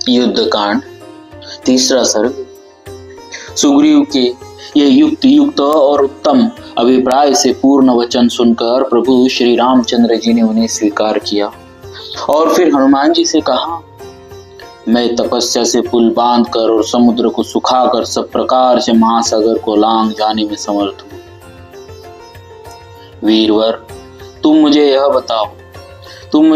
युद्धकांड तीसरा सर्ग। सुग्रीव के यह युक्त और उत्तम अभिप्राय से पूर्ण वचन सुनकर प्रभु श्री रामचंद्र जी ने उन्हें स्वीकार किया और फिर हनुमान जी से कहा, मैं तपस्या से पुल बांधकर और समुद्र को सुखाकर सब प्रकार से महासागर को लांघ जाने में समर्थ हूं। वीरवर, तुम मुझे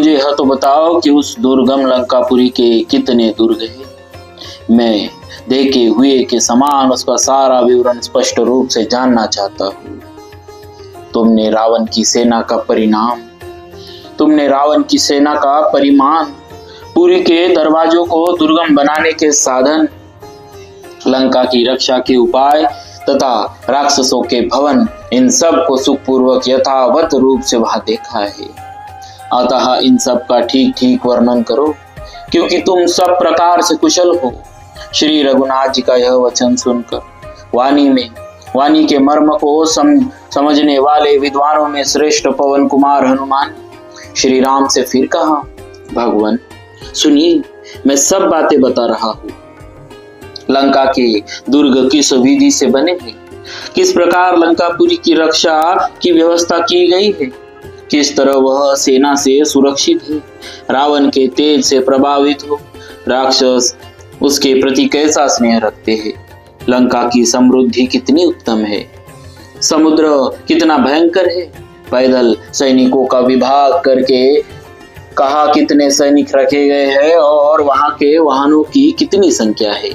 यह तो बताओ कि उस दुर्गम लंकापुरी के कितने दुर्ग हैं। मैं देखे हुए के समान उसका सारा विवरण स्पष्ट रूप से जानना चाहता हूँ। तुमने रावण की सेना का परिमाण, पुरी के दरवाजों को दुर्गम बनाने के साधन, लंका की रक्षा के उपाय तथा राक्षसों के भवन, इन सब को सुखपूर्वक यथावत रूप से वहां देखा है। अतः इन सब का ठीक ठीक वर्णन करो, क्योंकि तुम सब प्रकार से कुशल हो। श्री रघुनाथ जी का यह वचन सुनकर वाणी के मर्म को समझने वाले विद्वानों में श्रेष्ठ पवन कुमार हनुमान श्री राम से फिर कहा, भगवान सुनिए, मैं सब बातें बता रहा हूँ। लंका के दुर्ग किस विधि से बने हैं, किस प्रकार लंकापुरी की रक्षा की व्यवस्था की गई है, किस तरह वह सेना से सुरक्षित है, रावण के तेज से प्रभावित हो राक्षस उसके प्रति कैसा स्नेह रखते हैं, लंका की समृद्धि कितनी उत्तम है, समुद्र कितना भयंकर है, पैदल सैनिकों का विभाग करके कहा कितने सैनिक रखे गए हैं और वहां के वाहनों की कितनी संख्या है।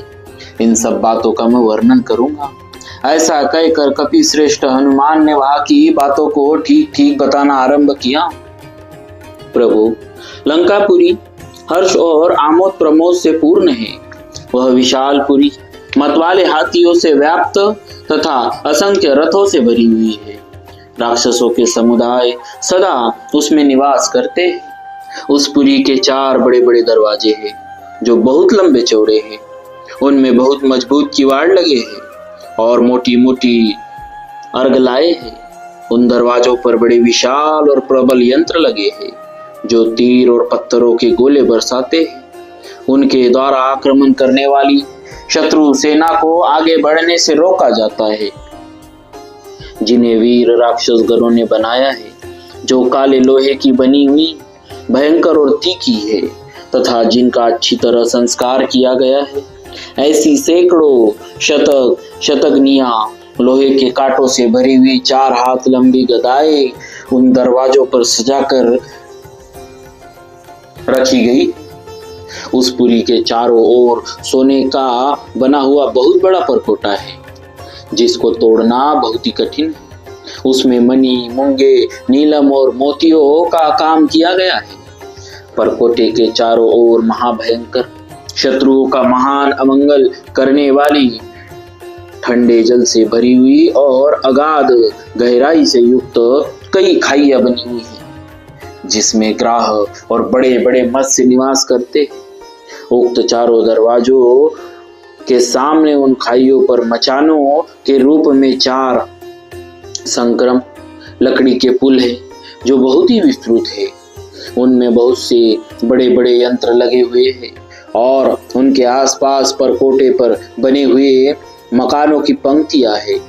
इन सब बातों का मैं वर्णन करूंगा। ऐसा कहकर कपि श्रेष्ठ हनुमान ने वहां की बातों को ठीक ठीक बताना आरंभ किया। प्रभु, लंकापुरी हर्ष और आमोद प्रमोद से पूर्ण है। वह विशाल पुरी मतवाले हाथियों से व्याप्त तथा असंख्य रथों से भरी हुई है। राक्षसों के समुदाय सदा उसमें निवास करते हैं। उस पुरी के 4 बड़े बड़े दरवाजे हैं जो बहुत लंबे चौड़े हैं। उनमें बहुत मजबूत किवाड़ लगे हैं और मोटी मोटी अर्गलाए हैं। उन दरवाजों पर बड़े विशाल और प्रबल यंत्र लगे हैं जो तीर और पत्थरों के गोले बरसाते हैं। उनके द्वारा आक्रमण करने वाली शत्रु सेना को आगे बढ़ने से रोका जाता है। जिन्हें वीर राक्षस गणों ने बनाया है, जो काले लोहे की बनी हुई भयंकर और तीखी है तथा जिनका अच्छी तरह संस्कार किया गया है, ऐसी सैकड़ों शतघ्नियां लोहे के कांटों से भरी हुई 4 हाथ लंबी गदाएं उन दरवाजों पर सजाकर रखी गई। उस पुरी के चारों ओर सोने का बना हुआ बहुत बड़ा परकोटा है, जिसको तोड़ना बहुत ही कठिन है। उसमें मणि, मूंगे, नीलम और मोतियों का काम किया गया है। परकोटे के चारों ओर महाभयंकर शत्रुओं का महान अमंगल करने वाली ठंडे जल से भरी हुई और अगाध गहराई से युक्त कई खाइयां बनी हुई है, जिसमें ग्राह और बड़े बड़े मत्स्य निवास करते। उक्त चारों दरवाजों के सामने उन खाइयों पर मचानों के रूप में 4 संक्रम लकड़ी के पुल है, जो बहुत ही विस्तृत है। उनमें बहुत से बड़े बड़े यंत्र लगे हुए हैं और उनके आसपास परकोटे पर बने हुए मकानों की पंक्तियां हैं।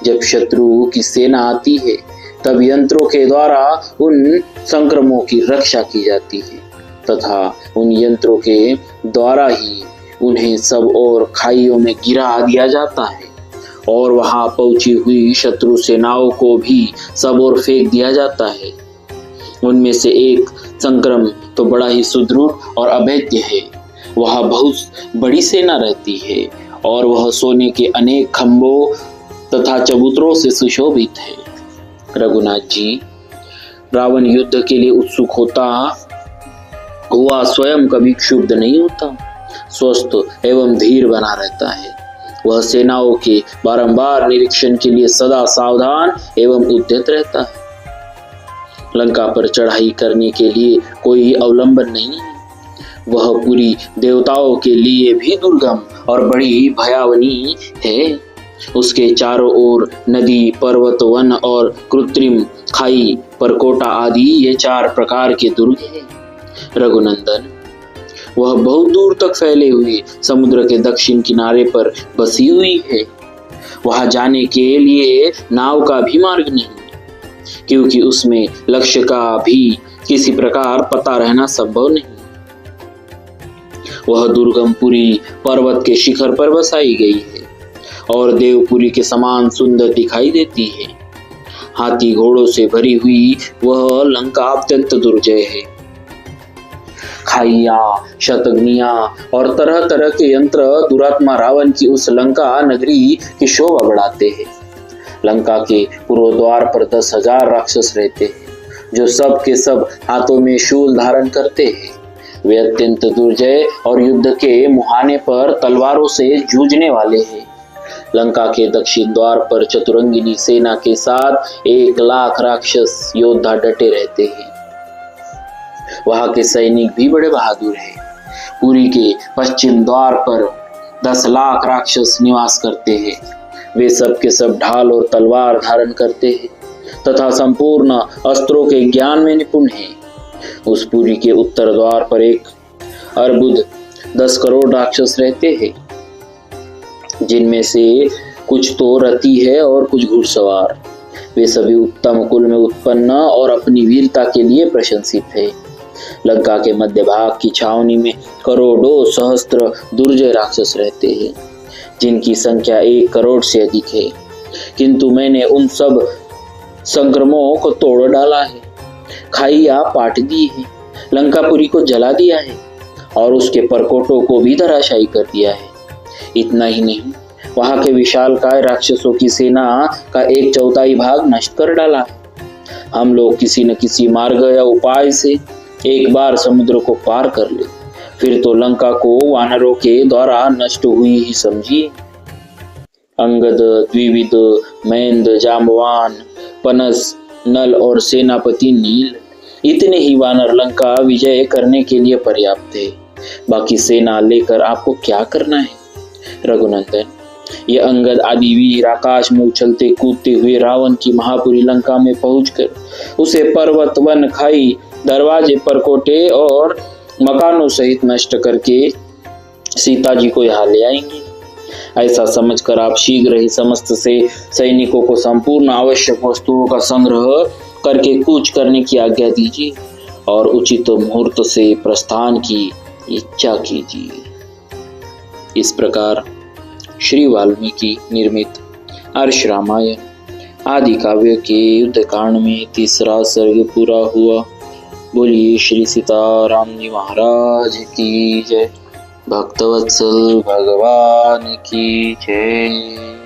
जब शत्रु की सेना आती है, तब यंत्रों के द्वारा उन संक्रमों की रक्षा की जाती है तथा उन यंत्रों के द्वारा ही उन्हें सब और खाइयों में गिरा दिया जाता है और वहां पहुंची हुई शत्रु सेनाओं को भी सब और फेंक दिया जाता है। उनमें से एक संक्रम तो बड़ा ही सुदृढ़ और अभेद्य है। वह बहुत बड़ी सेना रहती है और वह सोने के अनेक खंभों तथा चबूतरों से सुशोभित है। रघुनाथ जी, रावण युद्ध के लिए उत्सुक होता हुआ स्वयं कभी क्षुब्ध नहीं होता, स्वस्थ एवं धीर बना रहता है। वह सेनाओं के बारंबार निरीक्षण के लिए सदा सावधान एवं उद्यत रहता है। लंका पर चढ़ाई करने के लिए कोई अवलंबन नहीं है। वह पूरी देवताओं के लिए भी दुर्गम और बड़ी भयावनी है। उसके चारों ओर नदी, पर्वत, वन और कृत्रिम खाई, परकोटा आदि ये 4 प्रकार के दुर्ग हैं। रघुनंदन, वह बहुत दूर तक फैले हुए समुद्र के दक्षिण किनारे पर बसी हुई है। वहां जाने के लिए नाव का भी मार्ग नहीं, क्योंकि उसमें लक्ष्य का भी किसी प्रकार पता रहना संभव नहीं। वह दुर्गमपुरी पर्वत के शिखर पर बसाई गई है और देवपुरी के समान सुंदर दिखाई देती है। हाथी घोड़ों से भरी हुई वह लंका अत्यंत दुर्जय है। खाइया, शतग्नियां और तरह तरह के यंत्र दुरात्मा रावण की उस लंका नगरी की शोभा बढ़ाते हैं। लंका के पूर्व द्वार पर 10,000 राक्षस रहते हैं, जो सब के सब हाथों में शूल धारण करते हैं। वे अत्यंत दुर्जय और युद्ध के मुहाने पर तलवारों से जूझने वाले हैं। लंका के दक्षिण द्वार पर चतुरंगिनी सेना के साथ 1,00,000 राक्षस योद्धा डटे रहते हैं। वहां के सैनिक भी बड़े बहादुर हैं। पुरी के पश्चिम द्वार पर 10,00,000 राक्षस निवास करते हैं। वे सब के सब ढाल और तलवार धारण करते हैं तथा संपूर्ण अस्त्रों के ज्ञान में निपुण हैं। उस पुरी के उत्तर द्वार पर 1 अर्बुद 10 करोड़ राक्षस रहते हैं, जिनमें से कुछ तो रथी है और कुछ घुड़सवार। वे सभी उत्तम कुल में उत्पन्न और अपनी वीरता के लिए प्रशंसित है। लंका के मध्य भाग की छावनी में करोड़ों सहस्त्र दुर्जय राक्षस रहते हैं, जिनकी संख्या 1 करोड़ से अधिक है। किंतु मैंने उन सब संक्रमों को तोड़ डाला है, खाइया पाट दी है, लंकापुरी को जला दिया है और उसके परकोटों को भी धराशायी कर दिया है। इतना ही नहीं, वहां के विशालकाय राक्षसों की सेना का 1/4 भाग नष्ट कर डाला है। हम लोग किसी न किसी मार्ग या उपाय से एक बार समुद्र को पार कर ले, फिर तो लंका को वानरों के द्वारा नष्ट हुई ही समझिए। अंगद, द्विविद, महेंद्र, जाम्बवान, पनस, नल और सेनापति नील, इतने ही वानर लंका विजय करने के लिए पर्याप्त है। बाकी सेना लेकर आपको क्या करना है? रघुनंदन, ये अंगद आदि वीर आकाश में उछलते कूदते हुए रावण की महापुरी लंका में पहुंचकर उसे पर्वत, वन, खाई, दरवाजे, परकोटे और मकानों सहित नष्ट करके सीता जी को यहाँ ले आएंगे। ऐसा समझकर आप शीघ्र ही समस्त से सैनिकों को संपूर्ण आवश्यक वस्तुओं का संग्रह करके कूच करने की आज्ञा दीजिए और उचित मुहूर्त से प्रस्थान की इच्छा कीजिए। इस प्रकार श्री वाल्मीकि निर्मित अर्ष रामायण आदि काव्य के युद्धकांड में 3रा सर्ग पूरा हुआ। बोलिए श्री सीताराम जी महाराज की जय। भक्तवत्सल भगवान की जय।